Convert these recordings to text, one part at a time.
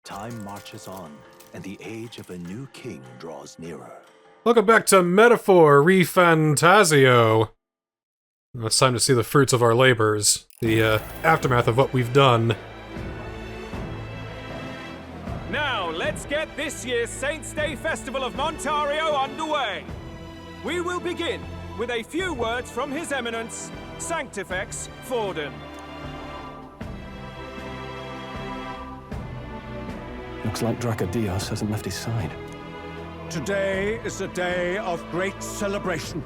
Time marches on, and the age of a new king draws nearer. Welcome back to Metaphor REFANTAZIO. It's time to see the fruits of our labors, the aftermath of what we've done. Now, let's get this year's Saints' Day Festival of Montario underway. We will begin with a few words from His Eminence, Sanctifex Forden. Looks like Dracodios hasn't left his side. Today is a day of great celebration.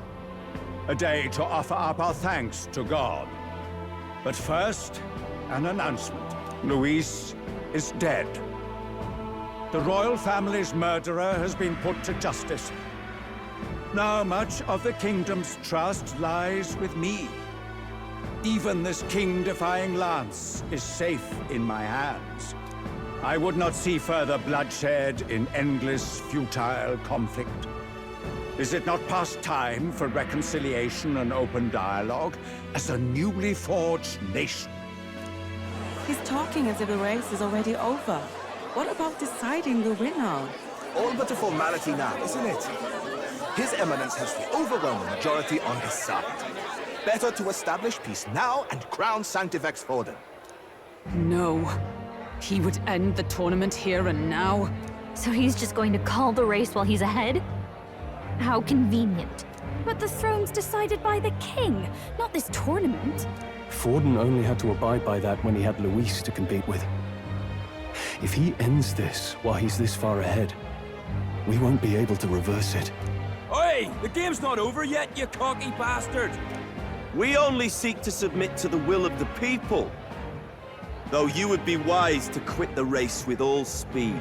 A day to offer up our thanks to God. But first, an announcement. Luis is dead. The royal family's murderer has been put to justice. Now much of the kingdom's trust lies with me. Even this king-defying lance is safe in my hands. I would not see further bloodshed in endless, futile conflict. Is it not past time for reconciliation and open dialogue as a newly forged nation? He's talking as if the race is already over. What about deciding the winner? All but a formality now, isn't it? His Eminence has the overwhelming majority on his side. Better to establish peace now and crown Sanctifex Forden. No. He would end the tournament here and now. So he's just going to call the race while he's ahead? How convenient. But the throne's decided by the king, not this tournament. Forden only had to abide by that when he had Luis to compete with. If he ends this while he's this far ahead, we won't be able to reverse it. Oi! The game's not over yet, you cocky bastard! We only seek to submit to the will of the people. Though you would be wise to quit the race with all speed.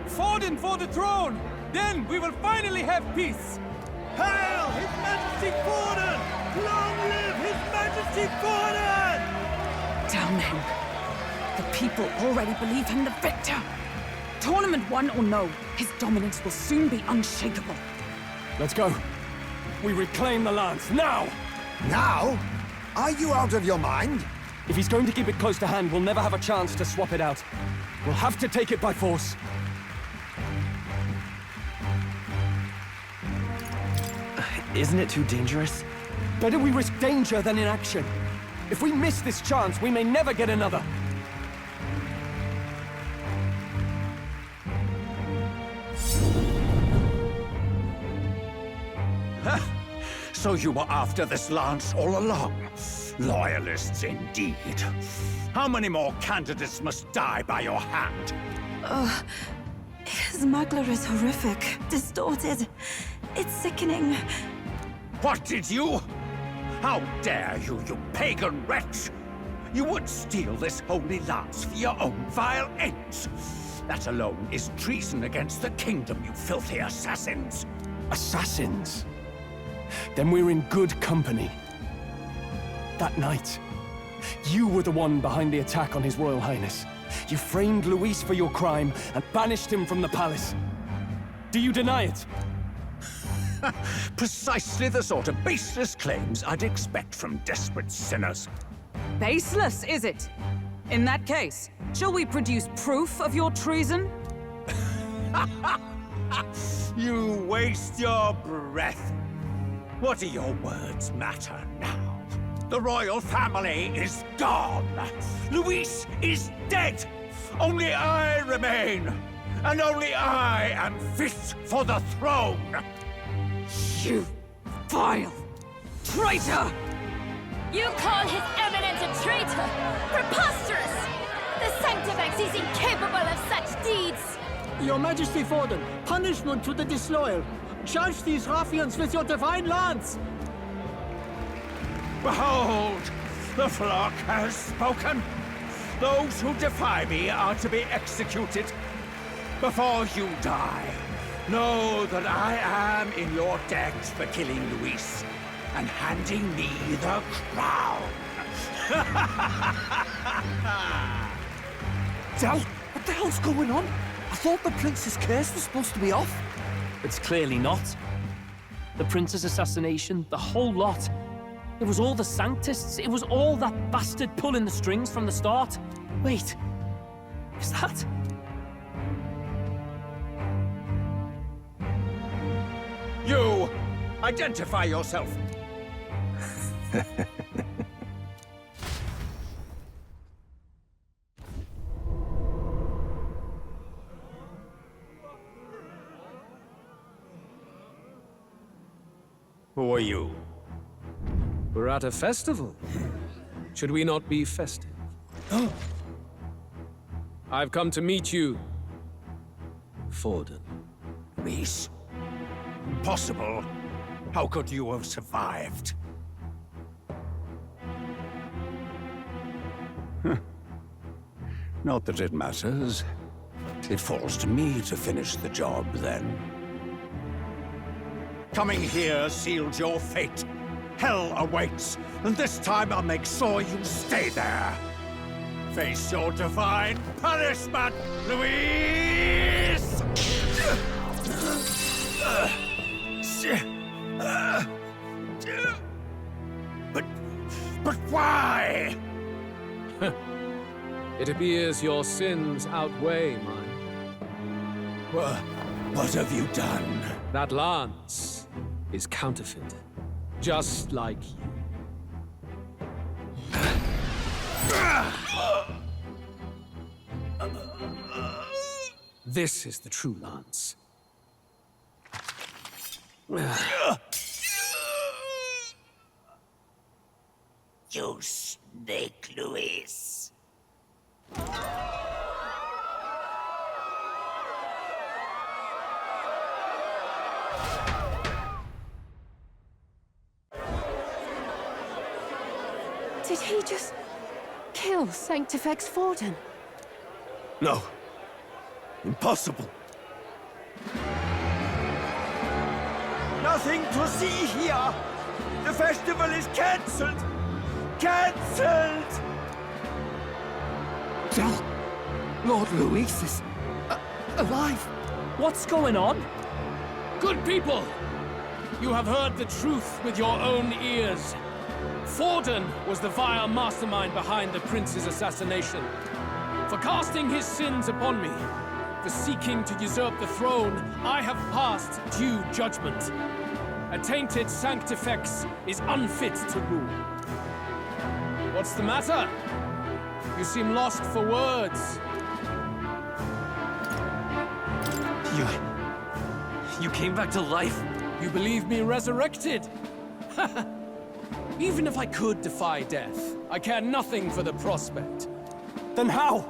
Forden for the throne! Then we will finally have peace! Hail His Majesty Forden! Long live His Majesty Forden! Damn him. The people already believe him the victor. Tournament won or no, his dominance will soon be unshakable. Let's go. We reclaim the lance, now! Now? Are you out of your mind? If he's going to keep it close to hand, we'll never have a chance to swap it out. We'll have to take it by force. Isn't it too dangerous? Better we risk danger than inaction. If we miss this chance, we may never get another. So you were after this lance all along? Loyalists indeed. How many more candidates must die by your hand? His muggler is horrific, distorted. It's sickening. What did you? How dare you, you pagan wretch! You would steal this holy lance for your own vile ends. That alone is treason against the kingdom, you filthy assassins. Assassins? Then we're in good company. That night, you were the one behind the attack on His Royal Highness. You framed Luis for your crime and banished him from the palace. Do you deny it? Precisely the sort of baseless claims I'd expect from desperate sinners. Baseless, is it? In that case, shall we produce proof of your treason? You waste your breath. What do your words matter now? The royal family is gone. Luis is dead. Only I remain. And only I am fit for the throne. You vile traitor! You call His Eminence a traitor? Preposterous! The Sanctifex is incapable of such deeds! Your Majesty Forden, punishment to the disloyal. Judge these ruffians with your divine lance! Behold, the flock has spoken. Those who defy me are to be executed. Before you die, know that I am in your debt for killing Luis and handing me the crown. Del, what the hell's going on? I thought the prince's curse was supposed to be off. It's clearly not. The prince's assassination, the whole lot. It was all the Sanctists. It was all that bastard pulling the strings from the start. Wait, Is that? You! Identify yourself! Who are you? We're at a festival. Should we not be festive? I've come to meet you, Forden. Reese? Impossible. How could you have survived? Not that it matters. It falls to me to finish the job, then. Coming here sealed your fate. Hell awaits, and this time I'll make sure you stay there. Face your divine punishment, Louise! But why? It appears your sins outweigh mine. What have you done? That lance is counterfeit, just like you. This is the true lance. You snake, Louise. Did he just kill Sanctifex Forden? No. Impossible. Nothing to see here. The festival is cancelled. Cancelled! Lord Louis is alive. What's going on? Good people! You have heard the truth with your own ears. Forden was the vile mastermind behind the prince's assassination. For casting his sins upon me, for seeking to usurp the throne, I have passed due judgment. A tainted Sanctifex is unfit to rule. What's the matter? You seem lost for words. You came back to life? You believe me resurrected? Even if I could defy death, I care nothing for the prospect. Then how?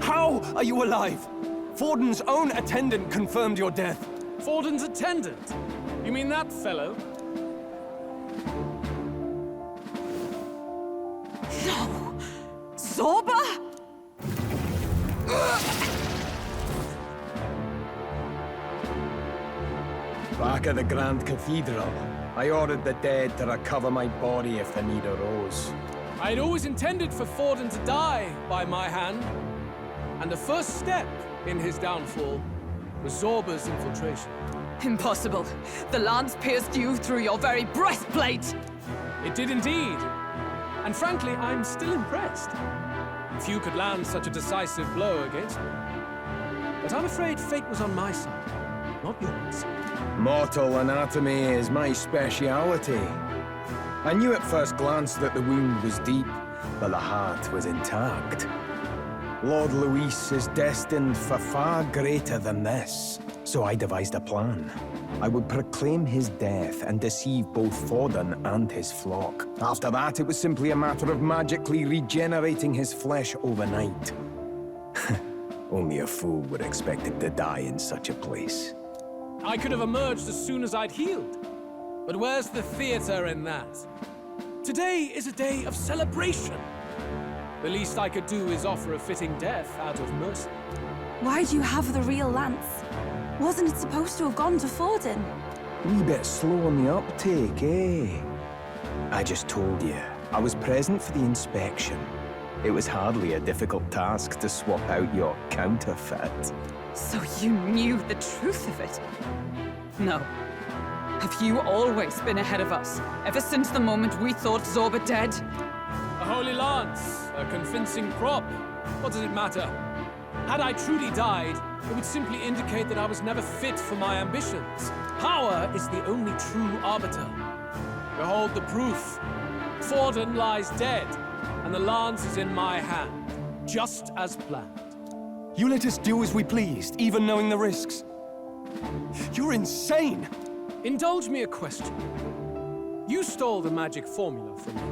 How are you alive? Forden's own attendant confirmed your death. Forden's attendant? You mean that fellow? No! Zorba? Back at the Grand Cathedral, I ordered the dead to recover my body if the need arose. I had always intended for Forden to die by my hand. And the first step in his downfall was Zorba's infiltration. Impossible. The lance pierced you through your very breastplate! It did indeed. And frankly, I'm still impressed. Few could land such a decisive blow against me. But I'm afraid fate was on my side, not yours. Mortal anatomy is my speciality. I knew at first glance that the wound was deep, but the heart was intact. Lord Louis is destined for far greater than this, so I devised a plan. I would proclaim his death and deceive both Forden and his flock. After that, it was simply a matter of magically regenerating his flesh overnight. Only a fool would expect him to die in such a place. I could have emerged as soon as I'd healed. But where's the theater in that? Today is a day of celebration. The least I could do is offer a fitting death out of mercy. Why do you have the real lance? Wasn't it supposed to have gone to Forden? Wee bit slow on the uptake, eh? I just told you, I was present for the inspection. It was hardly a difficult task to swap out your counterfeit. So you knew the truth of it? No. Have you always been ahead of us, ever since the moment we thought Zorba dead? A holy lance, a convincing prop. What does it matter? Had I truly died, it would simply indicate that I was never fit for my ambitions. Power is the only true arbiter. Behold the proof. Forden lies dead, and the lance is in my hand, just as planned. You let us do as we pleased, even knowing the risks. You're insane! Indulge me a question. You stole the magic formula from me.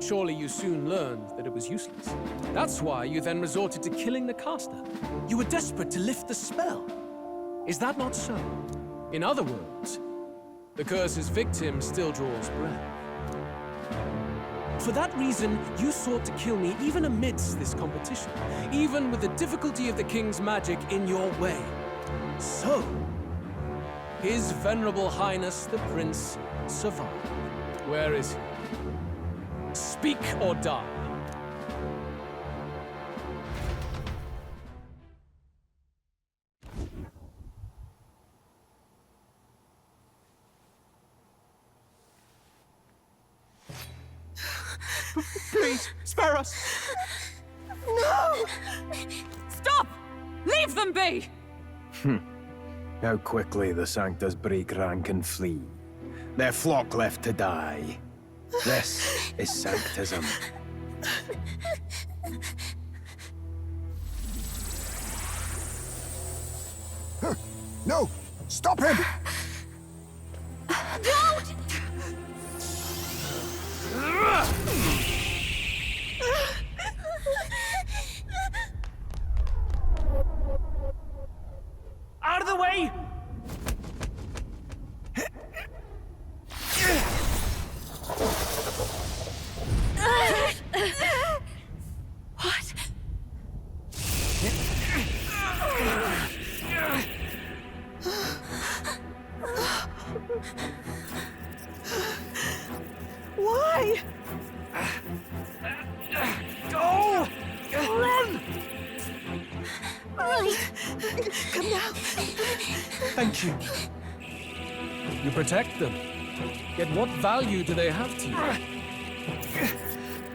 Surely you soon learned that it was useless. That's why you then resorted to killing the caster. You were desperate to lift the spell. Is that not so? In other words, the curse's victim still draws breath. For that reason, you sought to kill me even amidst this competition, even with the difficulty of the king's magic in your way. So, His Venerable Highness the Prince survived. Where is he? Speak or die. Please, spare us! No! Stop! Leave them be! How quickly the Sanctas break rank and flee. Their flock left to die. This is Sanctism. No! Stop him! Don't! Out of the way! What? Why? Go! Run! Right. Come now. Thank you. You protect them. Yet what value do they have to you?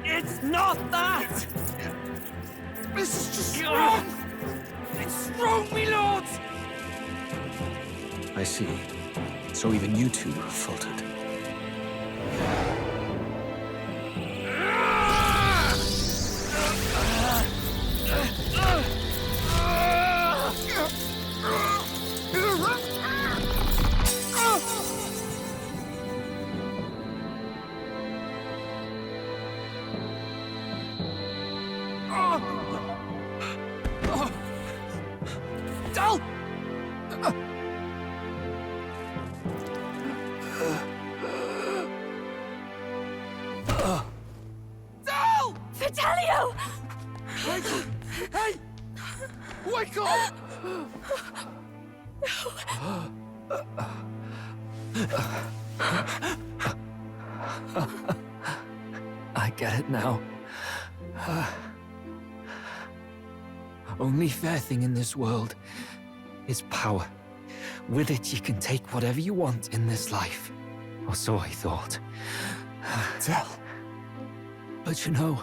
It's not that! This is just wrong! It's wrong, me lords! I see. So even you two faltered. Dal! Dal! Fidelio! Hey! Wake up! I get it now. Only fair thing in this world is power. With it, you can take whatever you want in this life. Or so I thought. Tell. But you know,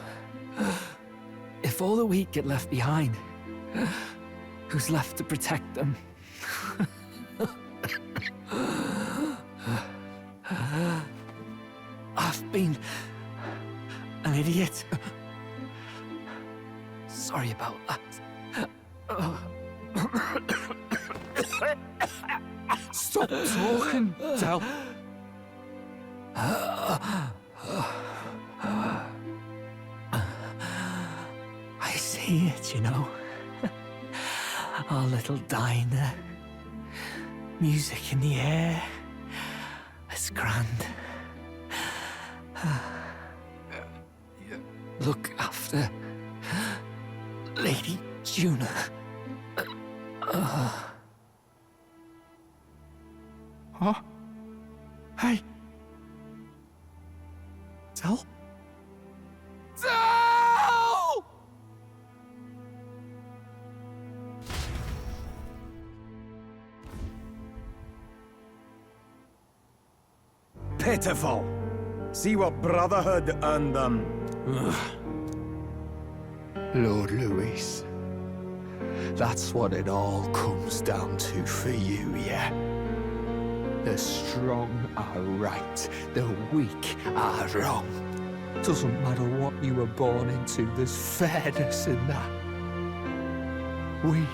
if all the weak get left behind, who's left to protect them? I've been an idiot. Sorry about that. Stop talking, Del. I see it, you know. Our little diner. Music in the air. It's grand. Look after Lady Juna. Huh? Hey. Del? Dal! Pitiful. See what Brotherhood earned them. Lord Louis. That's what it all comes down to for you, yeah? The strong are right, the weak are wrong. Doesn't matter what you were born into, there's fairness in that. We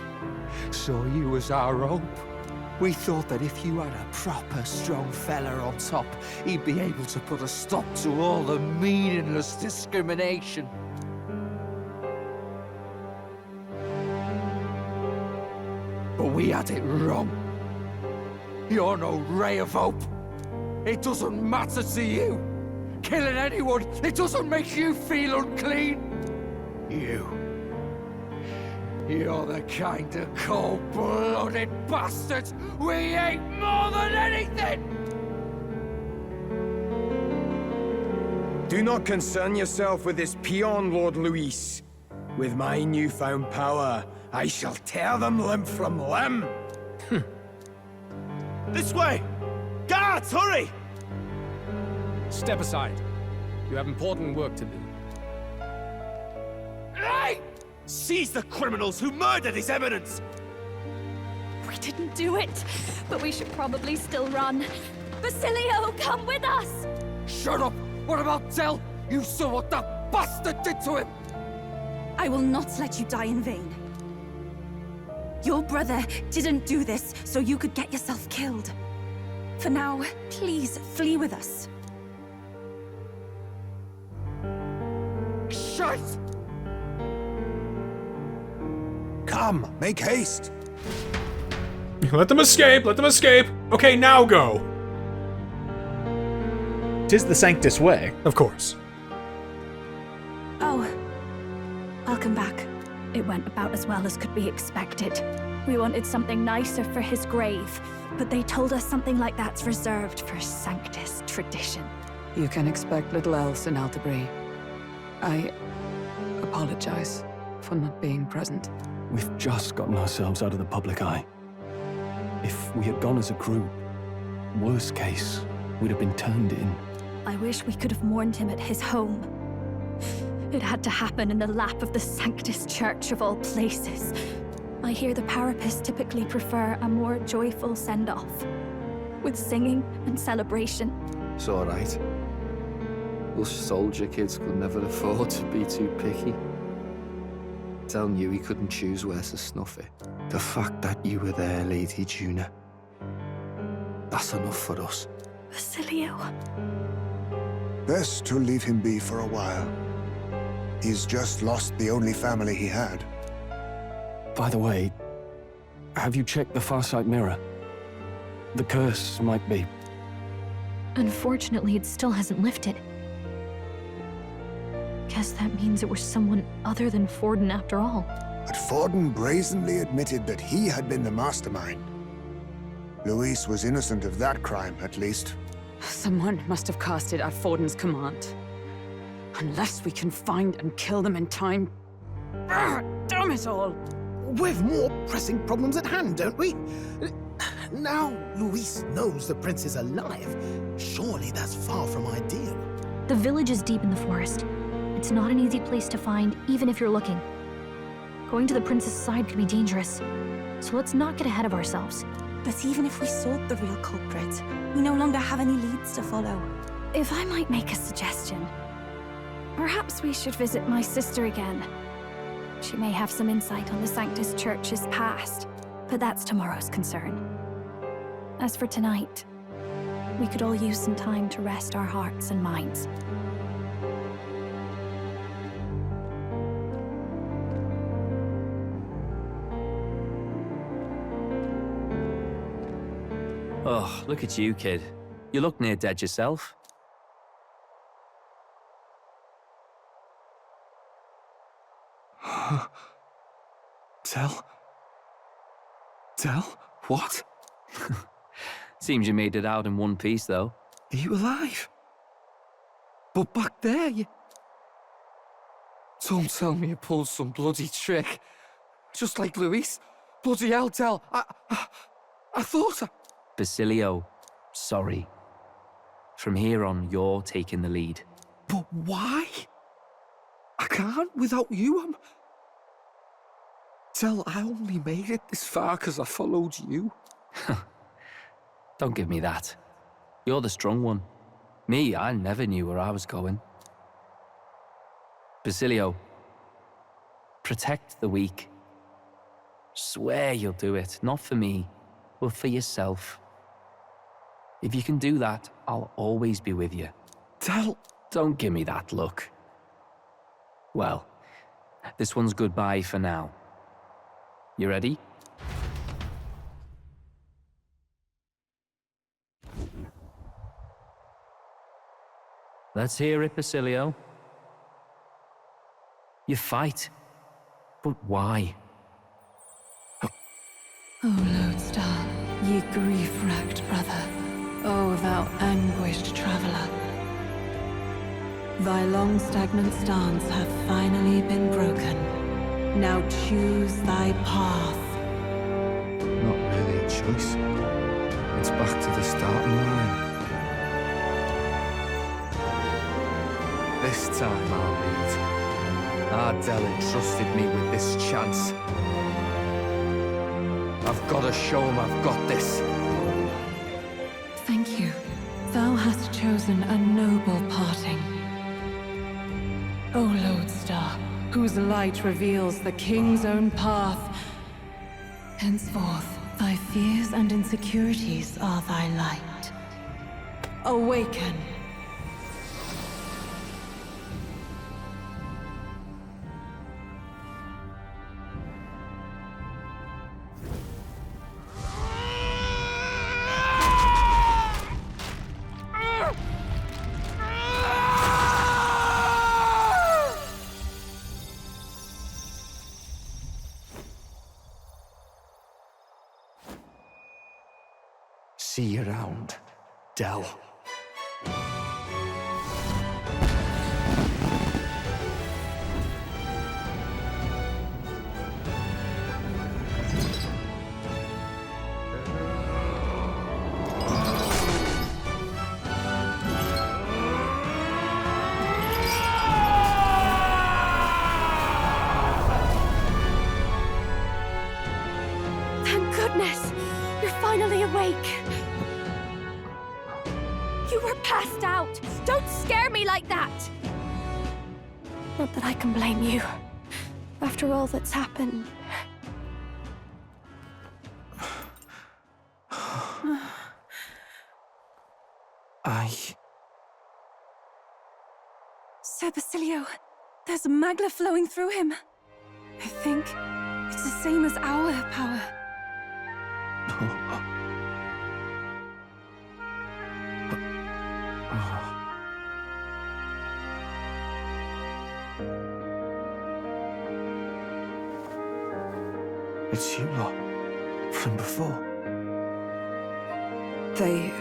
saw you as our hope. We thought that if you had a proper strong fella on top, he'd be able to put a stop to all the meaningless discrimination. But we had it wrong. You're no ray of hope. It doesn't matter to you. Killing anyone, it doesn't make you feel unclean. You're the kind of cold-blooded bastards we hate more than anything! Do not concern yourself with this peon, Lord Louis. With my newfound power, I shall tear them limb from limb. This way! Guards, hurry! Step aside. You have important work to do. Hey! Seize the criminals who murdered His Eminence! We didn't do it, but we should probably still run. Basilio, come with us! Shut up! What about Tell? You saw what that bastard did to him! I will not let you die in vain. Your brother didn't do this so you could get yourself killed. For now, please flee with us. Shut! Come, make haste! Let them escape! Let them escape! Okay, now go! 'Tis the Sanctus way. Of course. Oh, welcome back. It went about as well as could be expected. We wanted something nicer for his grave, but they told us something like that's reserved for Sanctus tradition. You can expect little else in Altabri. I apologize for not being present. We've just gotten ourselves out of the public eye. If we had gone as a group, worst case, we'd have been turned in. I wish we could have mourned him at his home. It had to happen in the lap of the Sanctus Church of all places. I hear the Parapists typically prefer a more joyful send-off, with singing and celebration. It's all right. Us soldier kids could never afford to be too picky. Telling you he couldn't choose where to snuff it. The fact that you were there, Lady Juna, that's enough for us. Basilio. Best to leave him be for a while. He's just lost the only family he had. By the way, have you checked the Farsight mirror? The curse might be... Unfortunately, it still hasn't lifted. Guess that means it was someone other than Forden after all. But Forden brazenly admitted that he had been the mastermind. Louis was innocent of that crime, at least. Someone must have cast it at Forden's command. Unless we can find and kill them in time. Damn it all! We've more pressing problems at hand, don't we? Now Louis knows the prince is alive. Surely that's far from ideal. The village is deep in the forest. It's not an easy place to find, even if you're looking. Going to the prince's side could be dangerous, so let's not get ahead of ourselves. But even if we sought the real culprit, we no longer have any leads to follow. If I might make a suggestion, perhaps we should visit my sister again. She may have some insight on the Sanctus Church's past, but that's tomorrow's concern. As for tonight, we could all use some time to rest our hearts and minds. Oh, look at you, kid. You look near dead yourself. Tell? What? Seems you made it out in one piece, though. Are you alive? But back there, you... Don't tell me you pulled some bloody trick. Just like Louis. Bloody hell, Tell. I thought I... Basilio, sorry. From here on, you're taking the lead. But why? I can't without you. Del, I only made it this far because I followed you. Don't give me that. You're the strong one. Me, I never knew where I was going. Basilio, protect the weak. Swear you'll do it, not for me, but for yourself. If you can do that, I'll always be with you. Del... Don't give me that look. Well, this one's goodbye for now. You ready? Let's hear it, Basilio. You fight, but why? O Lodestar, ye grief-racked brother, O thou anguished traveler. Thy long stagnant stance hath finally been broken. Now choose thy path. Not really a choice. It's back to the starting line. This time I'll lead. Ardell entrusted me with this chance. I've got to show him I've got this. Thank you. Thou hast chosen a noble parting. O Lodestar, whose light reveals the king's own path. Henceforth, thy fears and insecurities are thy light. Awaken. See you around, Del. Thank goodness! You're finally awake! You were passed out! Don't scare me like that! Not that I can blame you. After all that's happened. Sir Basilio, there's magla flowing through him. I think it's the same as our power. It's you lot. From before. They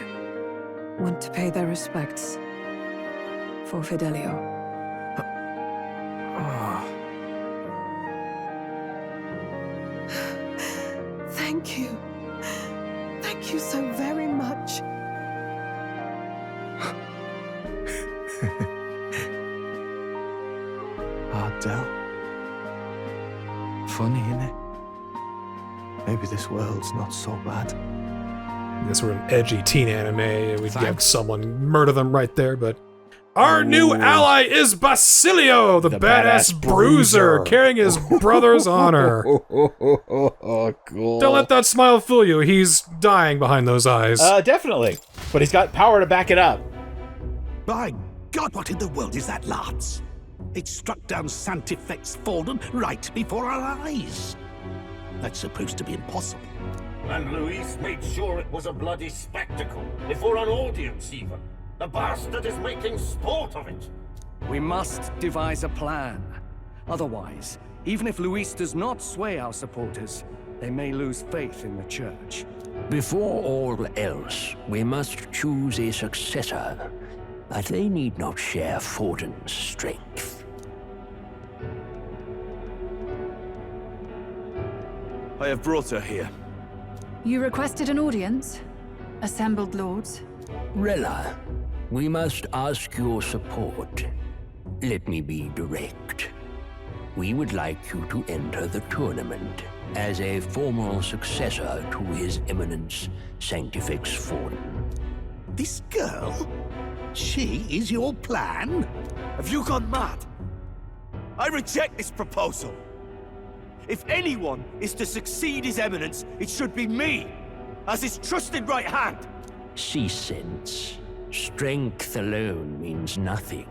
want to pay their respects for Fidelio. Thank you. Thank you so very much. Ardell. Funny, innit? Maybe this world's not so bad. This were an edgy teen anime, we'd have someone murder them right there, but... Our new ally is Basilio, the badass bruiser, carrying his brother's honor. Cool. Don't let that smile fool you, he's dying behind those eyes. Definitely. But he's got power to back it up. By God, what in the world is that, lads? It struck down Sanctifex Forden right before our eyes. That's supposed to be impossible. And Luis made sure it was a bloody spectacle, before an audience even. The bastard is making sport of it. We must devise a plan. Otherwise, even if Luis does not sway our supporters, they may lose faith in the church. Before all else, we must choose a successor. But they need not share Forden's strength. I have brought her here. You requested an audience? Assembled lords? Rella, we must ask your support. Let me be direct. we would like you to enter the tournament as a formal successor to His Eminence Sanctifex Forden. This girl? She is your plan? Have you gone mad? I reject this proposal. If anyone is to succeed His Eminence, it should be me, as his trusted right hand. See sense. Strength alone means nothing.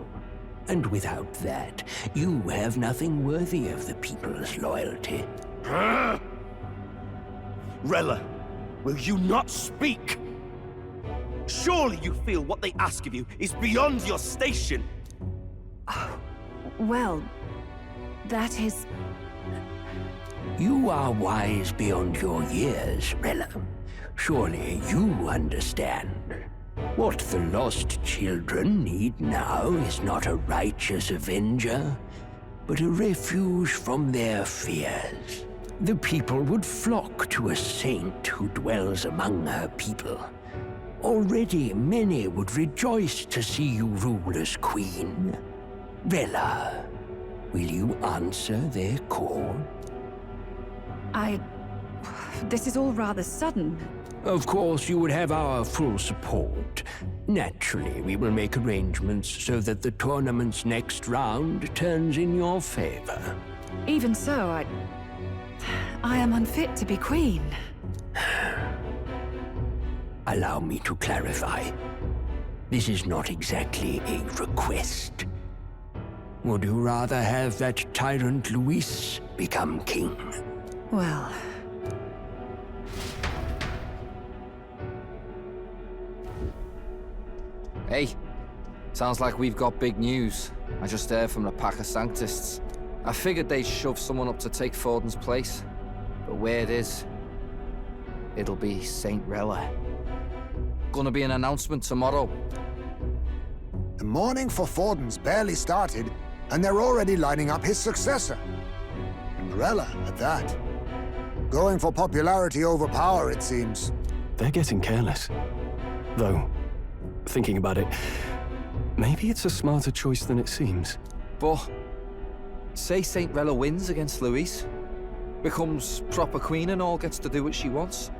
And without that, you have nothing worthy of the people's loyalty. Rella, will you not speak? Surely you feel what they ask of you is beyond your station. Well, that is... You are wise beyond your years, Rella. Surely you understand. What the lost children need now is not a righteous avenger, but a refuge from their fears. The people would flock to a saint who dwells among her people. Already many would rejoice to see you rule as queen. Rella, will you answer their call? This is all rather sudden. Of course, you would have our full support. Naturally, we will make arrangements so that the tournament's next round turns in your favor. Even so, I am unfit to be queen. Allow me to clarify. This is not exactly a request. Would you rather have that tyrant Luis become king? Well... Hey, sounds like we've got big news. I just heard from the pack of Sanctists. I figured they'd shove someone up to take Forden's place. But where it is, it'll be Saint Rella. Gonna be an announcement tomorrow. The mourning for Forden's barely started, and they're already lining up his successor. And Rella, at that. Going for popularity over power, it seems. They're getting careless. Though, thinking about it, maybe it's a smarter choice than it seems. But, say Saint Rella wins against Luis, becomes proper queen and all, gets to do what she wants.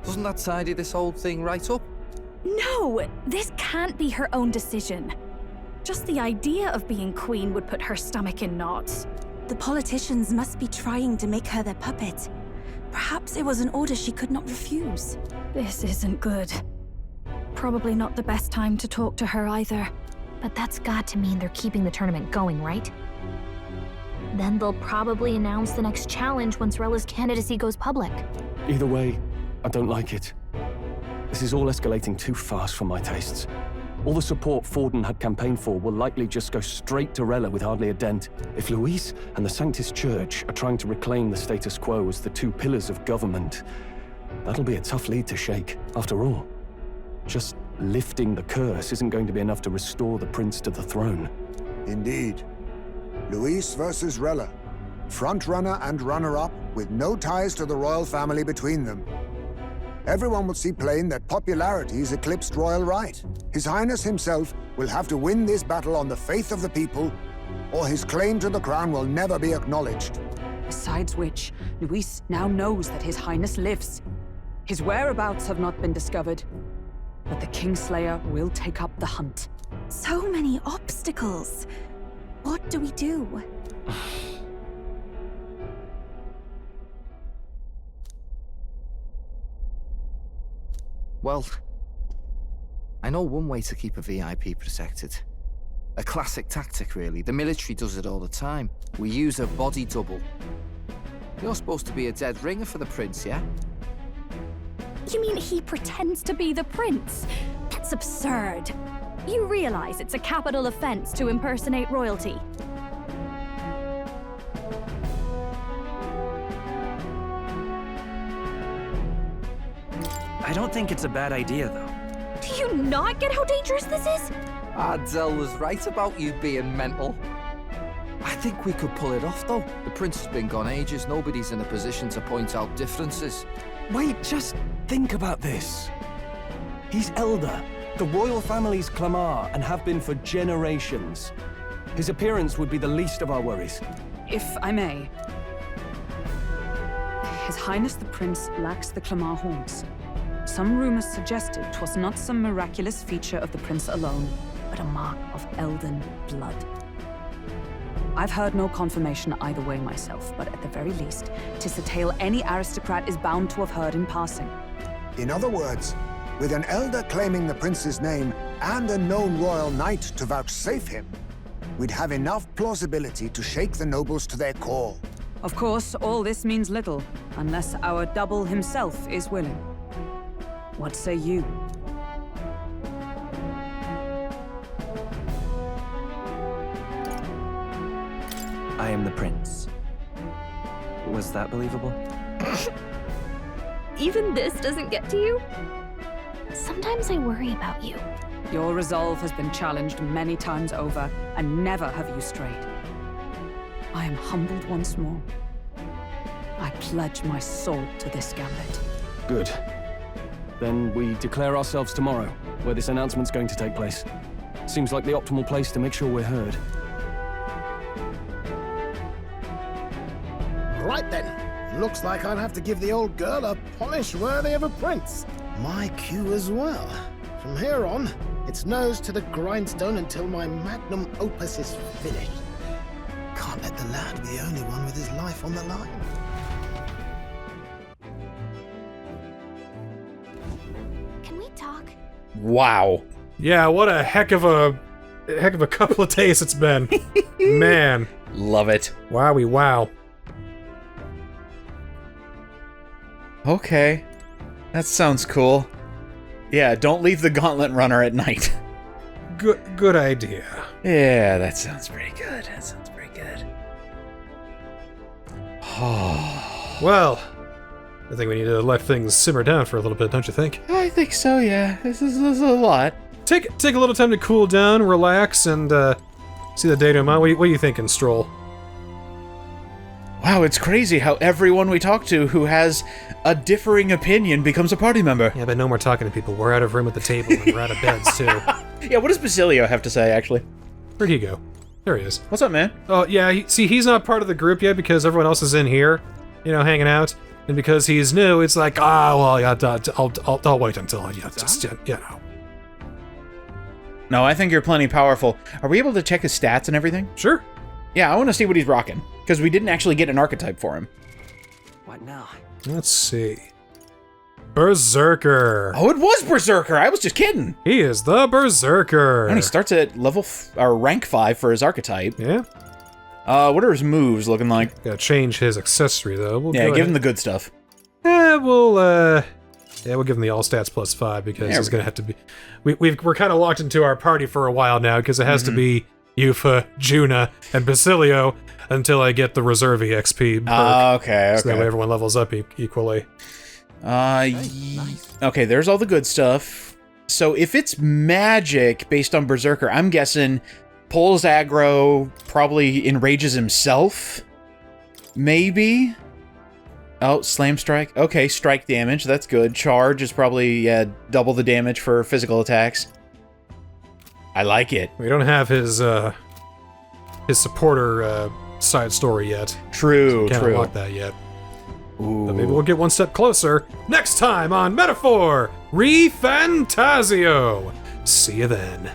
Doesn't that tidy this whole thing right up? No! This can't be her own decision. Just the idea of being queen would put her stomach in knots. The politicians must be trying to make her their puppet. Perhaps it was an order she could not refuse. This isn't good. Probably not the best time to talk to her either. But that's got to mean they're keeping the tournament going, right? Then they'll probably announce the next challenge once Rella's candidacy goes public. Either way, I don't like it. This is all escalating too fast for my tastes. All the support Forden had campaigned for will likely just go straight to Rella with hardly a dent. If Luis and the Sanctist Church are trying to reclaim the status quo as the two pillars of government, that'll be a tough lead to shake. After all, just lifting the curse isn't going to be enough to restore the prince to the throne. Indeed. Luis versus Rella. Front-runner and runner-up, with no ties to the royal family between them. Everyone will see plain that popularity's eclipsed royal right. His Highness himself will have to win this battle on the faith of the people, or his claim to the crown will never be acknowledged. Besides which, Luis now knows that His Highness lives. His whereabouts have not been discovered, but the Kingslayer will take up the hunt. So many obstacles. What do we do? Well, I know one way to keep a VIP protected. A classic tactic, really. The military does it all the time. We use a body double. You're supposed to be a dead ringer for the prince, yeah? You mean he pretends to be the prince? That's absurd. You realize it's a capital offense to impersonate royalty. I don't think it's a bad idea, though. Do you not get how dangerous this is? Ardell was right about you being mental. I think we could pull it off, though. The prince has been gone ages. Nobody's in a position to point out differences. Wait, just think about this. He's elder. The royal family's Clamar and have been for generations. His appearance would be the least of our worries. If I may. His Highness the Prince lacks the Clamar horns. Some rumors suggested 'twas not some miraculous feature of the prince alone, but a mark of elden blood. I've heard no confirmation either way myself, but at the very least, 'tis a tale any aristocrat is bound to have heard in passing. In other words, with an elder claiming the prince's name and a known royal knight to vouchsafe him, we'd have enough plausibility to shake the nobles to their core. Of course, all this means little, unless our double himself is willing. What say you? I am the prince. Was that believable? Even this doesn't get to you? Sometimes I worry about you. Your resolve has been challenged many times over, and never have you strayed. I am humbled once more. I pledge my soul to this gambit. Good. Then we declare ourselves tomorrow, where this announcement's going to take place. Seems like the optimal place to make sure we're heard. Right then. Looks like I'll have to give the old girl a polish worthy of a prince. My cue as well. From here on, it's nose to the grindstone until my magnum opus is finished. Can't let the lad be the only one with his life on the line. Can we talk? Wow. Yeah, what a heck of a couple of days it's been. Man. Love it. Wowie wow. Okay. That sounds cool. Yeah, don't leave the gauntlet runner at night. Good idea. Yeah, that sounds pretty good. That sounds pretty good. Well, I think we need to let things simmer down for a little bit, don't you think? I think so, yeah. This is a lot. Take a little time to cool down, relax, and see the day to mind. What are you thinking, Stroll? Wow, it's crazy how everyone we talk to who has a differing opinion becomes a party member. Yeah, but no more talking to people. We're out of room at the table, and we're out of beds, too. Yeah, what does Basilio have to say, actually? Where'd he go? There he is. What's up, man? Oh, yeah, he's not part of the group yet because everyone else is in here, you know, hanging out. And because he's new, it's like, well, yeah, I'll wait until, you know. No, I think you're plenty powerful. Are we able to check his stats and everything? Sure. Yeah, I want to see what he's rocking. Because we didn't actually get an archetype for him. What now? Let's see. Berserker. Oh, it was Berserker. I was just kidding. He is the Berserker. And he starts at rank 5 for his archetype. Yeah. What are his moves looking like? Gotta change his accessory though. Give him the good stuff. We'll give him the all stats plus 5 because he's gonna have to be. We're kind of locked into our party for a while now because it has to be Yufa, Juna, and Basilio until I get the Reserve EXP perk. Okay. So that way everyone levels up equally. Nice. Okay, there's all the good stuff. So if it's magic based on Berserker, I'm guessing pulls aggro, probably enrages himself. Maybe? Oh, Slam Strike. Okay, strike damage, that's good. Charge is probably, double the damage for physical attacks. I like it. We don't have his supporter side story yet. True, so can't unlock that yet. But maybe we'll get one step closer next time on Metaphor REFANTAZIO. See you then.